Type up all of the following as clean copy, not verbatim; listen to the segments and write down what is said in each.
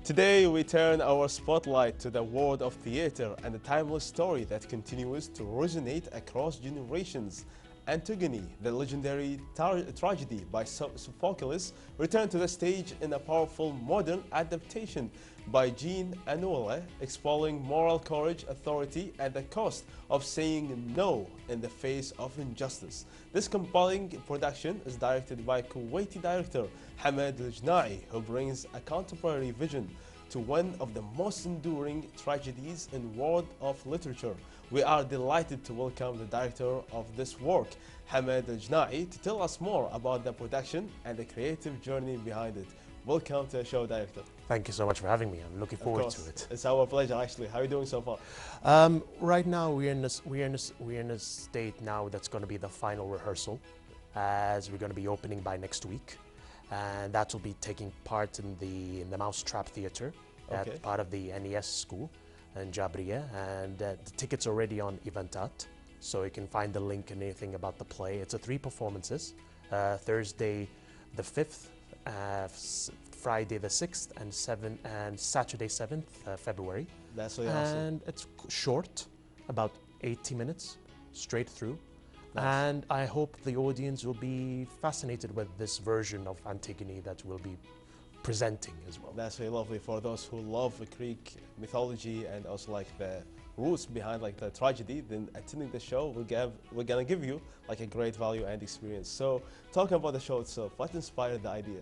Today we turn our spotlight to the world of theater and the timeless story that continues to resonate across generations. Antigone, the legendary tragedy by Sophocles, returned to the stage in a powerful modern adaptation by Jean Anouilh, exploring moral courage, authority, and the cost of saying no in the face of injustice. This compelling production is directed by Kuwaiti director Hamad Aljenaie, who brings a contemporary vision to one of the most enduring tragedies in world of literature. We are delighted to welcome the director of this work, Hamad Aljenaie, to tell us more about the production and the creative journey behind it. Welcome to the show, director. Thank you so much for having me. I'm looking forward to it. It's our pleasure, actually. How are you doing so far? Right now, we're in a state now that's going to be the final rehearsal, as we're going to be opening by next week, and that will be taking part in the Mousetrap Theatre, at part of the NES school in Jabriya, and the tickets are already on Eventat, so you can find the link and anything about the play. It's 3 performances: Thursday the 5th, Friday the 6th, and Saturday 7th February. That's really awesome. And it's short, about 80 minutes, straight through. Nice. And I hope the audience will be fascinated with this version of Antigone that we'll be presenting as well. That's really lovely for those who love Greek mythology and also like the roots behind like the tragedy. Then attending the show, we're gonna give you like a great value and experience. So talking about the show itself, what inspired the idea?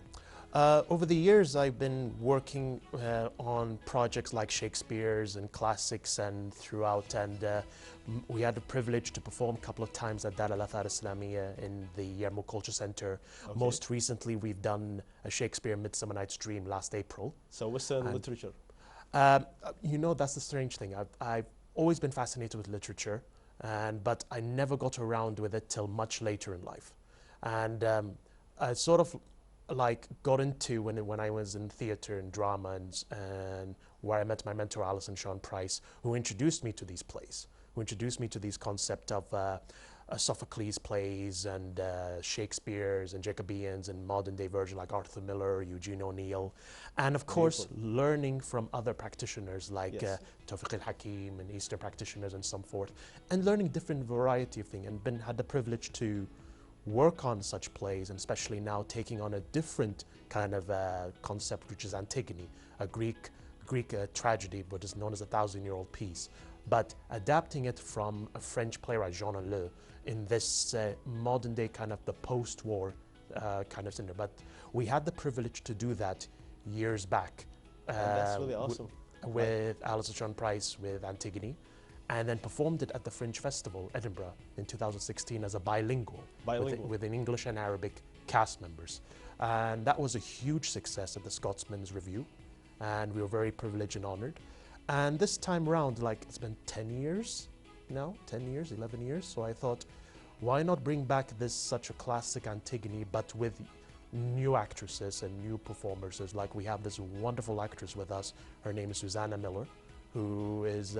Over the years, I've been working on projects like Shakespeare's and classics and throughout, and we had the privilege to perform a couple of times at Dar al-Athar Islamiyya in the Yarmouk Culture Center. Most recently, we've done a Shakespeare Midsummer Night's Dream last April. So Western literature? You know, that's the strange thing. I've always been fascinated with literature, but I never got around with it till much later in life. And I sort of like got into when I was in theater and drama, and where I met my mentor Alison Sean Price, who introduced me to these plays, who introduced me to these concept of Sophocles plays and Shakespeare's and Jacobeans and modern day version like Arthur Miller, Eugene O'Neill, and of course learning from other practitioners like Tawfiq al-Hakim and Eastern practitioners and so forth, and learning different variety of things, and had the privilege to work on such plays, and especially now taking on a different kind of concept, which is Antigone, a Greek tragedy, what is known as a 1,000-year-old piece, but adapting it from a French playwright, Jean Anouilh, in this modern day kind of the post-war kind of syndrome. But we had the privilege to do that years back. That's really awesome. With Alison Sean Price with Antigone, and then performed it at the Fringe Festival, Edinburgh, in 2016 as a bilingual. With an English and Arabic cast members. And that was a huge success at the Scotsman's Review, and we were very privileged and honored. And this time around, like, it's been 10 years now, 10 years, 11 years, so I thought, why not bring back such a classic Antigone, but with new actresses and new performers. Like, we have this wonderful actress with us, her name is Susanna Miller, who is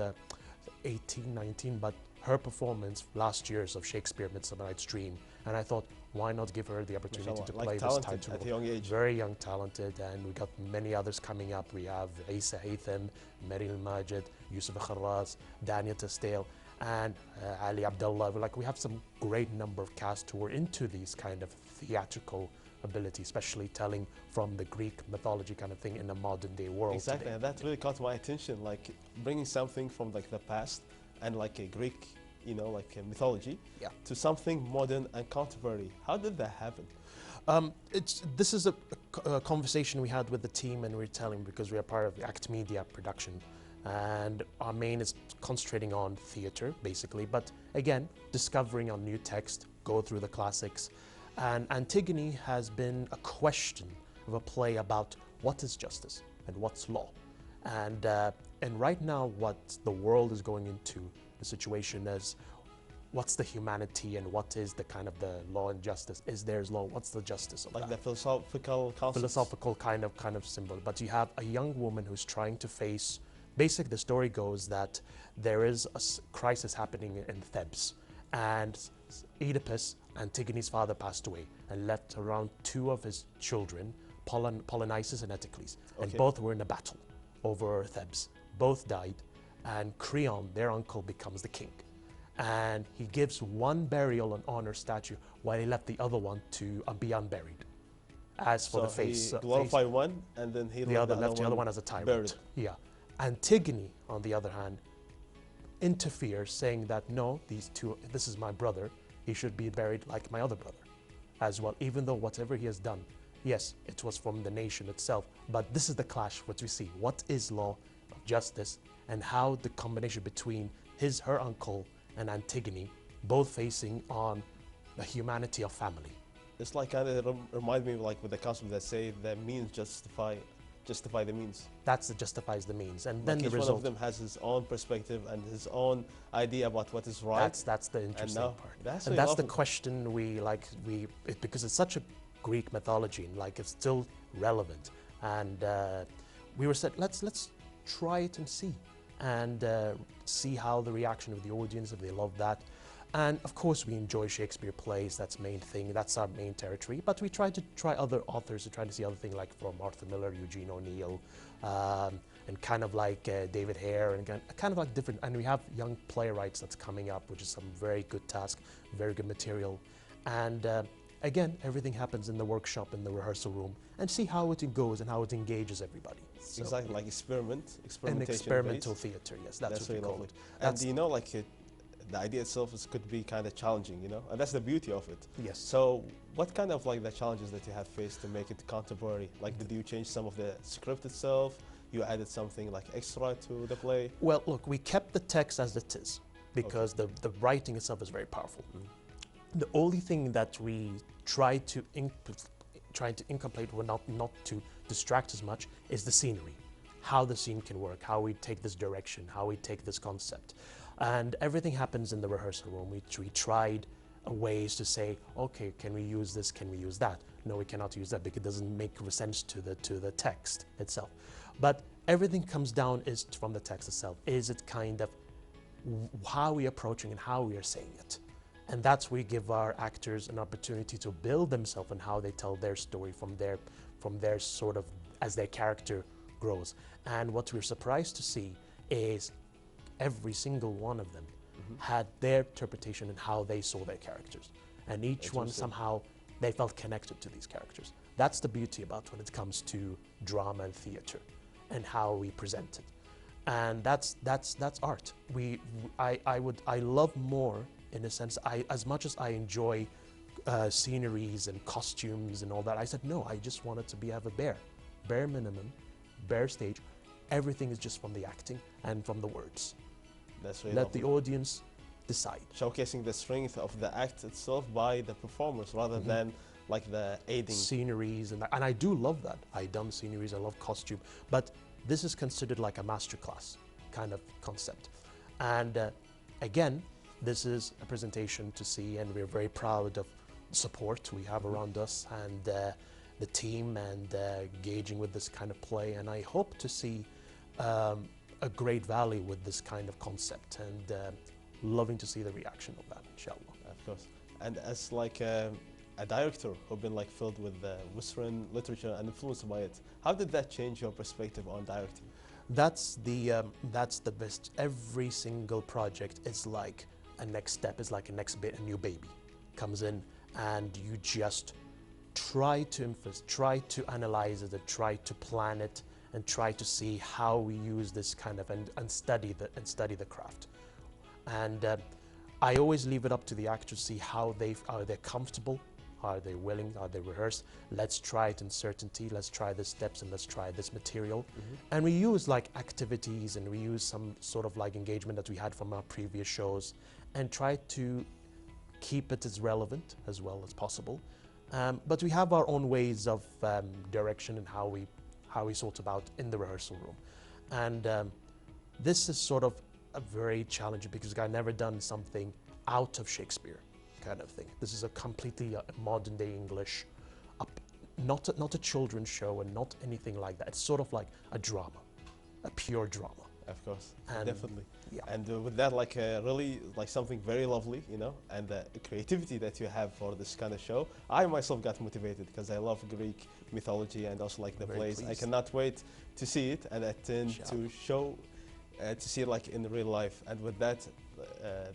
18, 19, but her performance last year's of Shakespeare Midsummer Night's Dream, and I thought, why not give her the opportunity to play this title? At a young age. Very young, talented, and we got many others coming up. We have Isa Haytham, Meryl Majid, Yusuf Kharraz, Daniel Testale, and Ali Abdullah. We have some great number of cast who are into these kind of theatrical ability, especially telling from the Greek mythology kind of thing in a modern day world. Exactly, today. and that really caught my attention, like bringing something from like the past and like a Greek, you know, like a mythology, to something modern and contemporary. How did that happen? This is a conversation we had with the team, and we're telling, because we are part of the Act Media production, and our main is concentrating on theater basically, but again discovering on new text, go through the classics. And Antigone has been a question of a play about what is justice and what's law. And right now what the world is going into, the situation is, what's the humanity and what is the kind of the law and justice? Is there's law? What's the justice of like that? the philosophical concept? Philosophical kind of symbol. But you have a young woman who's trying to face, basically the story goes that there is a crisis happening in Thebes, and Oedipus, Antigone's father, passed away and left around 2 of his children, Polynices and Eteocles, and both were in a battle. over Thebes. Both died, and Creon, their uncle, becomes the king. And he gives one burial and honor statue while he left the other one to be unburied. As for So the face, he glorified one, and then he left the other one as a tyrant. Buried. Yeah. Antigone, on the other hand, interferes, saying that no, this is my brother. He should be buried like my other brother as well, even though whatever he has done, yes, it was from the nation itself, but this is the clash what we see. What is law, justice, and how the combination between her uncle and Antigone, both facing on the humanity of family. It's like kind of remind me like with the concept that say the means justify the means. That's the justifies the means, and then like the each result. one of them has his own perspective and his own idea about what is right. That's the interesting part. And that's the question because it's such a Greek mythology, and like it's still relevant. And we were said, let's try it and see how the reaction of the audience, if they love that. And of course we enjoy Shakespeare plays, that's main thing, that's our main territory, but we try to try other authors, to try to see other things like from Arthur Miller, Eugene O'Neill, and kind of like David Hare, and kind of like different, and we have young playwrights that's coming up, which is some very good task, very good material. And again, everything happens in the workshop, in the rehearsal room, and see how it goes and how it engages everybody. So exactly, like experimentation. An experimental theater, yes, that's what we call it. And you know, like the idea itself could be kind of challenging, you know, and that's the beauty of it. Yes. So what kind of like the challenges that you have faced to make it contemporary? Like did you change some of the script itself? You added something like extra to the play? Well, look, we kept the text as it is because the writing itself is very powerful. The only thing that we tried to incomplete, well, not to distract as much, is the scenery. How the scene can work, how we take this direction, how we take this concept. And everything happens in the rehearsal room. We tried ways to say, okay, can we use this, can we use that? No, we cannot use that because it doesn't make sense to the text itself. But everything comes down is from the text itself. Is it kind of how we're approaching and how we are saying it? And that's we give our actors an opportunity to build themselves and how they tell their story from their sort of, as their character grows. And what we're surprised to see is every single one of them had their interpretation and how they saw their characters. And each one somehow, they felt connected to these characters. That's the beauty about when it comes to drama and theater and how we present it. And that's art. I love more, in a sense, as much as I enjoy sceneries and costumes and all that, I said, no, I just wanted to have a bare minimum, bare stage. Everything is just from the acting and from the words. That's really Let the audience decide. Showcasing the strength of the act itself by the performers rather than like the aiding. Sceneries, and I do love that. I done sceneries, I love costume, but this is considered like a masterclass kind of concept. And again, this is a presentation to see, and we're very proud of the support we have around us and the team and engaging with this kind of play. And I hope to see a great value with this kind of concept, and loving to see the reaction of that, inshallah. Of course. And as like a director who's been like filled with Western literature and influenced by it, how did that change your perspective on directing? That's the best. Every single project is like a next step, is like a new baby comes in, and you just try to analyze it, and try to plan it, and try to see how we use this kind of and study the craft. And I always leave it up to the actors to see how are they comfortable, are they willing, are they rehearsed. Let's try it in certainty, let's try the steps, and let's try this material. And we use like activities, and we use some sort of like engagement that we had from our previous shows, and try to keep it as relevant as well as possible. But we have our own ways of direction and how we sort about in the rehearsal room. And this is sort of a very challenging, because I've never done something out of Shakespeare kind of thing. This is a completely modern day English, not a children's show and not anything like that. It's sort of like a drama, a pure drama. Of course, And definitely. Yeah. And with that, like really like something very lovely, you know, and the creativity that you have for this kind of show. I myself got motivated because I love Greek mythology and also like the Very plays. I pleased. cannot wait to see it and attend to show, to see it like in real life. And with that,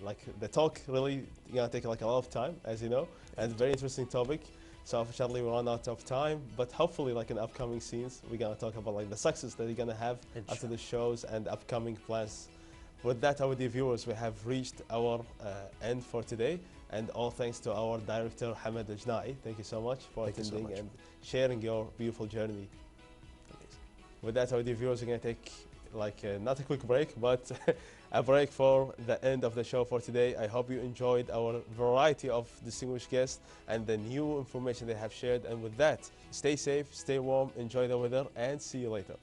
like the talk really gonna take like a lot of time, as you know, and very interesting topic. So unfortunately we run out of time, but hopefully like in upcoming scenes, we're gonna talk about like the success that you're gonna have after the shows and upcoming plans. With that, our dear viewers, we have reached our end for today, and all thanks to our director Hamad Aljenaie. Thank you so much for attending and sharing your beautiful journey. With that, our dear viewers, we're gonna take like not a quick break, but a break for the end of the show for today. I hope you enjoyed our variety of distinguished guests and the new information they have shared. And with that, stay safe, stay warm, enjoy the weather, and see you later.